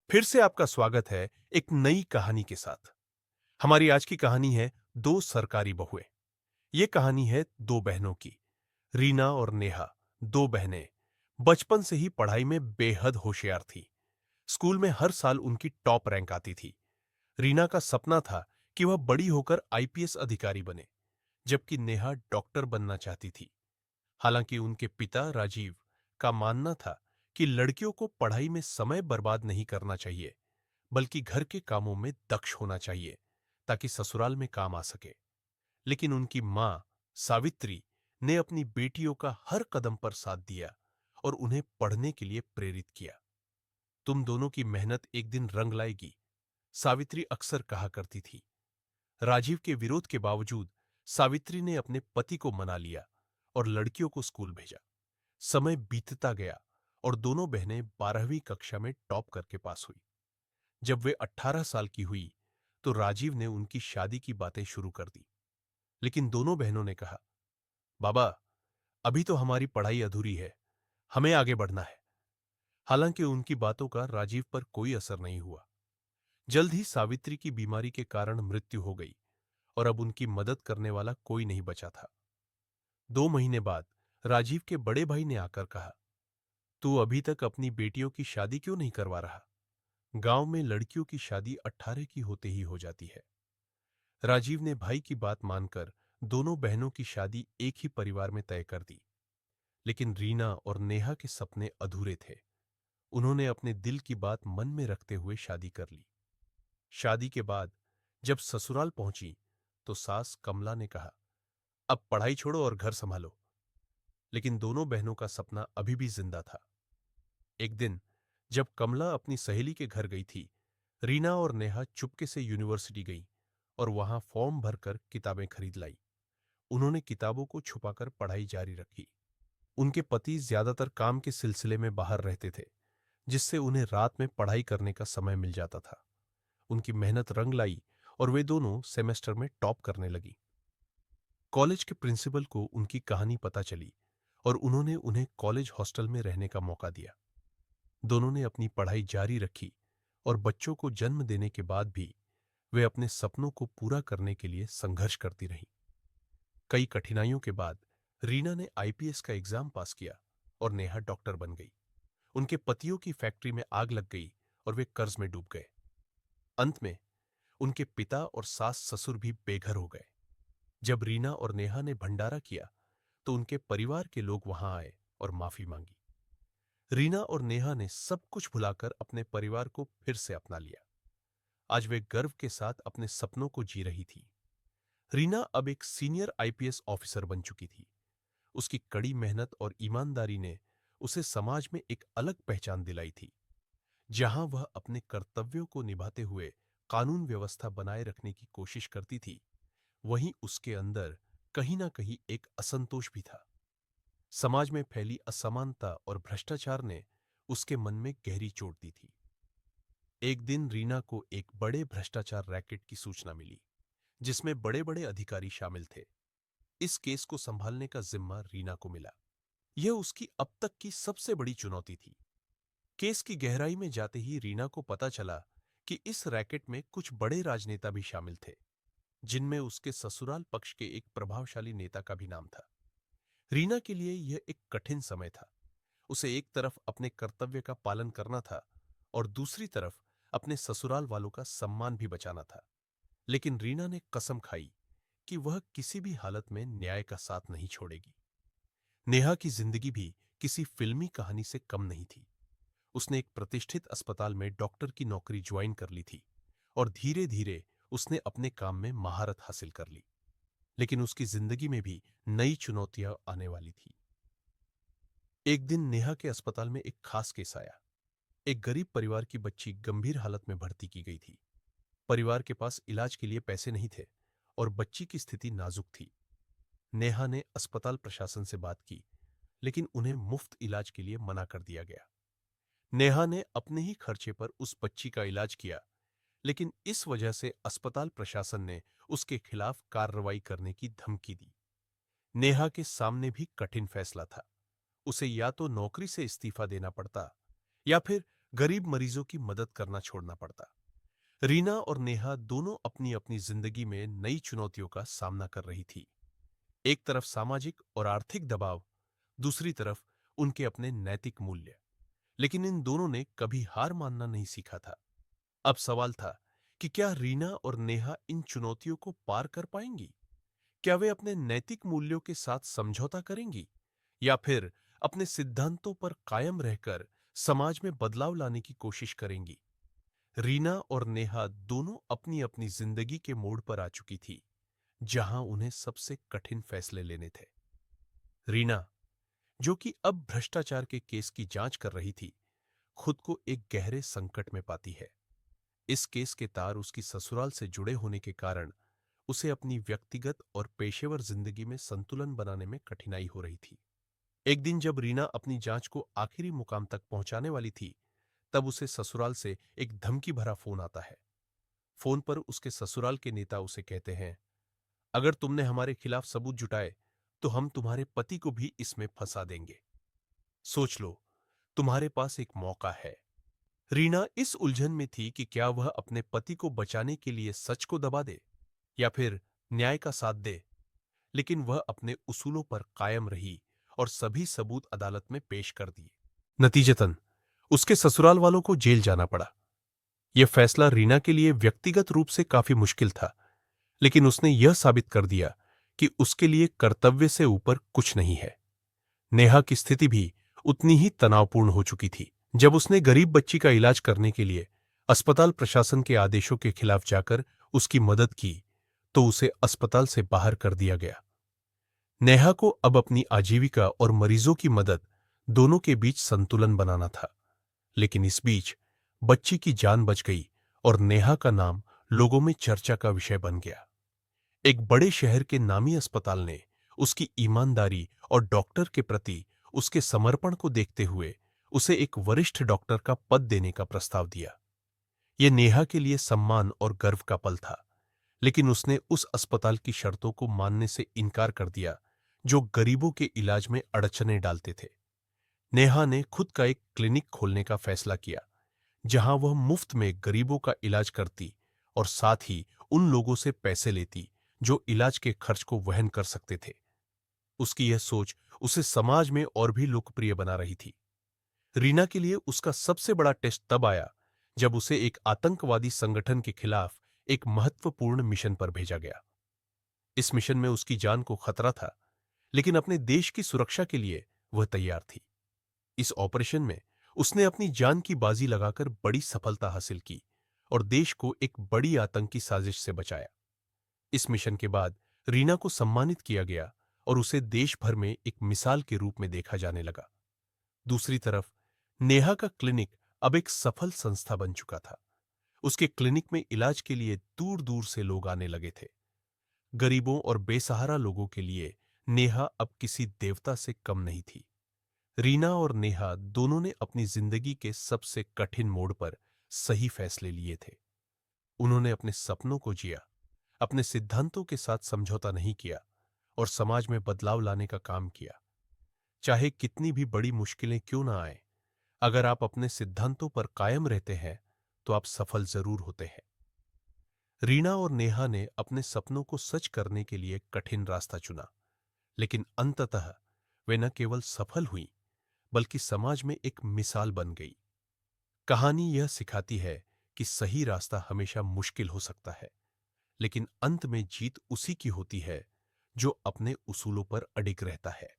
फिर से आपका स्वागत है एक नई कहानी के साथ। हमारी आज की कहानी है दो सरकारी बहुएं। ये कहानी है दो बहनों की, रीना और नेहा। दो बहनें बचपन से ही पढ़ाई में बेहद होशियार थी। स्कूल में हर साल उनकी टॉप रैंक आती थी। रीना का सपना था कि वह बड़ी होकर आईपीएस अधिकारी बने, जबकि नेहा डॉक्टर बनना चाहती थी। हालांकि उनके पिता राजीव का मानना था कि लड़कियों को पढ़ाई में समय बर्बाद नहीं करना चाहिए, बल्कि घर के कामों में दक्ष होना चाहिए ताकि ससुराल में काम आ सके। लेकिन उनकी मां सावित्री ने अपनी बेटियों का हर कदम पर साथ दिया और उन्हें पढ़ने के लिए प्रेरित किया। तुम दोनों की मेहनत एक दिन रंग लाएगी, सावित्री अक्सर कहा करती थी। राजीव के विरोध के बावजूद सावित्री ने अपने पति को मना लिया और लड़कियों को स्कूल भेजा। समय बीतता गया और दोनों बहनें 12वीं कक्षा में टॉप करके पास हुई। जब वे 18 साल की हुई तो राजीव ने उनकी शादी की बातें शुरू कर दी। लेकिन दोनों बहनों ने कहा, बाबा, अभी तो हमारी पढ़ाई अधूरी है, हमें आगे बढ़ना है। हालांकि उनकी बातों का राजीव पर कोई असर नहीं हुआ। जल्द ही सावित्री की बीमारी के कारण मृत्यु हो गई और अब उनकी मदद करने वाला कोई नहीं बचा था। 2 महीने बाद राजीव के बड़े भाई ने आकर कहा, तू अभी तक अपनी बेटियों की शादी क्यों नहीं करवा रहा? गांव में लड़कियों की शादी 18 की होते ही हो जाती है। राजीव ने भाई की बात मानकर दोनों बहनों की शादी एक ही परिवार में तय कर दी। लेकिन रीना और नेहा के सपने अधूरे थे। उन्होंने अपने दिल की बात मन में रखते हुए शादी कर ली। शादी के बाद जब ससुराल पहुंची तो सास कमला ने कहा, अब पढ़ाई छोड़ो और घर संभालो। लेकिन दोनों बहनों का सपना अभी भी जिंदा था। एक दिन जब कमला अपनी सहेली के घर गई थी, रीना और नेहा चुपके से यूनिवर्सिटी गईं और वहां फॉर्म भरकर किताबें खरीद लाई। उन्होंने किताबों को छुपाकर पढ़ाई जारी रखी। उनके पति ज्यादातर काम के सिलसिले में बाहर रहते थे, जिससे उन्हें रात में पढ़ाई करने का समय मिल जाता था। उनकी मेहनत रंग लाई और वे दोनों सेमेस्टर में टॉप करने लगी। कॉलेज के प्रिंसिपल को उनकी कहानी पता चली और उन्होंने उन्हें कॉलेज हॉस्टल में रहने का मौका दिया। दोनों ने अपनी पढ़ाई जारी रखी और बच्चों को जन्म देने के बाद भी वे अपने सपनों को पूरा करने के लिए संघर्ष करती रहीं। कई कठिनाइयों के बाद रीना ने आईपीएस का एग्जाम पास किया और नेहा डॉक्टर बन गई। उनके पतियों की फैक्ट्री में आग लग गई और वे कर्ज में डूब गए। अंत में उनके पिता और सास ससुर भी बेघर हो गए। जब रीना और नेहा ने भंडारा किया तो उनके परिवार के लोग वहां आए और माफी मांगी। रीना और नेहा ने सब कुछ भुलाकर अपने परिवार को फिर से अपना लिया। आज वे गर्व के साथ अपने सपनों को जी रही थी। रीना अब एक सीनियर आईपीएस ऑफिसर बन चुकी थी। उसकी कड़ी मेहनत और ईमानदारी ने उसे समाज में एक अलग पहचान दिलाई थी। जहां वह अपने कर्तव्यों को निभाते हुए कानून व्यवस्था बनाए रखने की कोशिश करती थी, वहीं उसके अंदर कहीं ना कहीं एक असंतोष भी था। समाज में फैली असमानता और भ्रष्टाचार ने उसके मन में गहरी चोट दी थी। एक दिन रीना को एक बड़े भ्रष्टाचार रैकेट की सूचना मिली, जिसमें बड़े बड़े अधिकारी शामिल थे। इस केस को संभालने का जिम्मा रीना को मिला। यह उसकी अब तक की सबसे बड़ी चुनौती थी। केस की गहराई में जाते ही रीना को पता चला कि इस रैकेट में कुछ बड़े राजनेता भी शामिल थे, जिनमें उसके ससुराल पक्ष के एक प्रभावशाली नेता का भी नाम था। रीना के लिए यह एक कठिन समय था। उसे एक तरफ अपने कर्तव्य का पालन करना था और दूसरी तरफ अपने ससुराल वालों का सम्मान भी बचाना था। लेकिन रीना ने कसम खाई कि वह किसी भी हालत में न्याय का साथ नहीं छोड़ेगी। नेहा की जिंदगी भी किसी फिल्मी कहानी से कम नहीं थी। उसने एक प्रतिष्ठित अस्पताल में डॉक्टर की नौकरी ज्वाइन कर ली थी और धीरे धीरे उसने अपने काम में महारत हासिल कर ली। लेकिन उसकी जिंदगी में भी नई चुनौतियां आने वाली थी। एक दिन नेहा के अस्पताल में एक खास केस आया। एक गरीब परिवार की बच्ची गंभीर हालत में भर्ती की गई थी। परिवार के पास इलाज के लिए पैसे नहीं थे और बच्ची की स्थिति नाजुक थी। नेहा ने अस्पताल प्रशासन से बात की, लेकिन उन्हें मुफ्त इलाज के लिए मना कर दिया गया। नेहा ने अपने ही खर्चे पर उस बच्ची का इलाज किया, लेकिन इस वजह से अस्पताल प्रशासन ने उसके खिलाफ कार्रवाई करने की धमकी दी। नेहा के सामने भी कठिन फैसला था। उसे या तो नौकरी से इस्तीफा देना पड़ता या फिर गरीब मरीजों की मदद करना छोड़ना पड़ता। रीना और नेहा दोनों अपनी अपनी जिंदगी में नई चुनौतियों का सामना कर रही थी। एक तरफ सामाजिक और आर्थिक दबाव, दूसरी तरफ उनके अपने नैतिक मूल्य। लेकिन इन दोनों ने कभी हार मानना नहीं सीखा था। अब सवाल था कि क्या रीना और नेहा इन चुनौतियों को पार कर पाएंगी? क्या वे अपने नैतिक मूल्यों के साथ समझौता करेंगी, या फिर अपने सिद्धांतों पर कायम रहकर समाज में बदलाव लाने की कोशिश करेंगी? रीना और नेहा दोनों अपनी अपनी जिंदगी के मोड़ पर आ चुकी थी, जहां उन्हें सबसे कठिन फैसले लेने थे। रीना, जो कि अब भ्रष्टाचार के केस की जांच कर रही थी, खुद को एक गहरे संकट में पाती है। इस केस के तार उसकी ससुराल से जुड़े होने के कारण उसे अपनी व्यक्तिगत और पेशेवर जिंदगी में संतुलन बनाने में कठिनाई हो रही थी। एक दिन जब रीना अपनी जांच को आखिरी मुकाम तक पहुंचाने वाली थी, तब उसे ससुराल से एक धमकी भरा फोन आता है। फोन पर उसके ससुराल के नेता उसे कहते हैं, अगर तुमने हमारे खिलाफ सबूत जुटाए तो हम तुम्हारे पति को भी इसमें फंसा देंगे। सोच लो, तुम्हारे पास एक मौका है। रीना इस उलझन में थी कि क्या वह अपने पति को बचाने के लिए सच को दबा दे या फिर न्याय का साथ दे। लेकिन वह अपने उसूलों पर कायम रही और सभी सबूत अदालत में पेश कर दिए। नतीजतन उसके ससुराल वालों को जेल जाना पड़ा। यह फैसला रीना के लिए व्यक्तिगत रूप से काफी मुश्किल था, लेकिन उसने यह साबित कर दिया कि उसके लिए कर्तव्य से ऊपर कुछ नहीं है। नेहा की स्थिति भी उतनी ही तनावपूर्ण हो चुकी थी। जब उसने गरीब बच्ची का इलाज करने के लिए अस्पताल प्रशासन के आदेशों के खिलाफ जाकर उसकी मदद की, तो उसे अस्पताल से बाहर कर दिया गया। नेहा को अब अपनी आजीविका और मरीजों की मदद दोनों के बीच संतुलन बनाना था। लेकिन इस बीच बच्ची की जान बच गई और नेहा का नाम लोगों में चर्चा का विषय बन गया। एक बड़े शहर के नामी अस्पताल ने उसकी ईमानदारी और डॉक्टर के प्रति उसके समर्पण को देखते हुए उसे एक वरिष्ठ डॉक्टर का पद देने का प्रस्ताव दिया। यह नेहा के लिए सम्मान और गर्व का पल था, लेकिन उसने उस अस्पताल की शर्तों को मानने से इनकार कर दिया जो गरीबों के इलाज में अड़चनें डालते थे। नेहा ने खुद का एक क्लिनिक खोलने का फैसला किया, जहां वह मुफ्त में गरीबों का इलाज करती और साथ ही उन लोगों से पैसे लेती जो इलाज के खर्च को वहन कर सकते थे। उसकी यह सोच उसे समाज में और भी लोकप्रिय बना रही थी। रीना के लिए उसका सबसे बड़ा टेस्ट तब आया जब उसे एक आतंकवादी संगठन के खिलाफ एक महत्वपूर्ण मिशन पर भेजा गया। इस मिशन में उसकी जान को खतरा था, लेकिन अपने देश की सुरक्षा के लिए वह तैयार थी। इस ऑपरेशन में उसने अपनी जान की बाजी लगाकर बड़ी सफलता हासिल की और देश को एक बड़ी आतंकी साजिश से बचाया। इस मिशन के बाद रीना को सम्मानित किया गया और उसे देश भर में एक मिसाल के रूप में देखा जाने लगा। दूसरी तरफ नेहा का क्लिनिक अब एक सफल संस्था बन चुका था। उसके क्लिनिक में इलाज के लिए दूर दूर से लोग आने लगे थे। गरीबों और बेसहारा लोगों के लिए नेहा अब किसी देवता से कम नहीं थी। रीना और नेहा दोनों ने अपनी जिंदगी के सबसे कठिन मोड़ पर सही फैसले लिए थे। उन्होंने अपने सपनों को जिया, अपने सिद्धांतों के साथ समझौता नहीं किया और समाज में बदलाव लाने का काम किया। चाहे कितनी भी बड़ी मुश्किलें क्यों ना आए, अगर आप अपने सिद्धांतों पर कायम रहते हैं तो आप सफल जरूर होते हैं। रीना और नेहा ने अपने सपनों को सच करने के लिए कठिन रास्ता चुना, लेकिन अंततः वे न केवल सफल हुई बल्कि समाज में एक मिसाल बन गई। कहानी यह सिखाती है कि सही रास्ता हमेशा मुश्किल हो सकता है, लेकिन अंत में जीत उसी की होती है जो अपने उसूलों पर अडिग रहता है।